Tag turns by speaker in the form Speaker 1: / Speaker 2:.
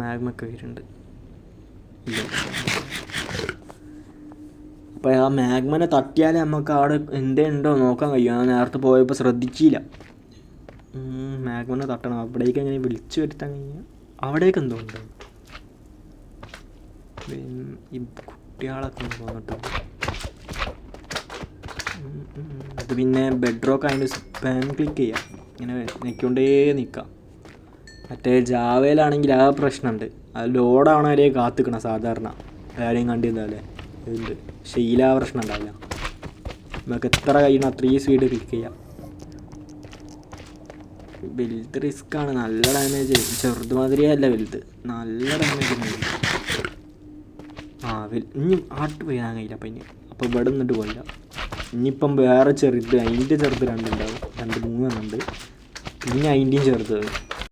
Speaker 1: മാഗ്മൊക്കെ വരുന്നുണ്ട്. അപ്പോൾ ആ മാഗ്മനെ തട്ടിയാലേ നമുക്ക് അവിടെ എന്തുണ്ടോ നോക്കാൻ കഴിയും. ഞാൻ നേരത്തെ പോയപ്പോൾ ശ്രദ്ധിച്ചില്ല. മാഗ്മനെ തട്ടണം. അവിടേക്ക് എങ്ങനെ വിളിച്ചു വരുത്താൻ കഴിഞ്ഞാൽ അവിടേക്ക് എന്തോ ഉണ്ട്. ഈ കുട്ടികളൊക്കെ ഒന്ന് പോന്നിട്ട് അത് പിന്നെ ബെഡ്റോക്ക് അതിൻ്റെ സ്പാൻ ക്ലിക്ക് ചെയ്യാം. ഇങ്ങനെ നിൽക്കൊണ്ടേ നിൽക്കാം. മറ്റേ ജാവയിലാണെങ്കിൽ ആ പ്രശ്നമുണ്ട്. അത് ലോഡാവണ വരെ കാത്തിക്കണം സാധാരണ. ആരെയും കണ്ടിരുന്നാലേ ഉണ്ട്. പക്ഷേ ആ പ്രശ്നം ഉണ്ടാവില്ല. നമുക്ക് എത്ര കഴിയണം അത്രയും സ്പീഡ് ക്ലിക്ക് ചെയ്യാം. വലുത് റിസ്ക്കാണ്. നല്ല ഡാമേജ്. ചെറുത് മാതിരിയല്ല വലുത്. നല്ല ഡാമേജ് ഉണ്ട്. ഇനി ആട്ട് പോയാൻ കഴിയില്ല. അപ്പം അപ്പോൾ ഇവിടെ നിന്നിട്ട് പോയില്ല. ഇനിയിപ്പം വേറെ ചെറുത് അതിൻ്റെ ചെറുത് രണ്ടുണ്ടാവും. 2-3 എണ്ണുണ്ട്. പിന്നെ അതിൻ്റെയും ചെറുത്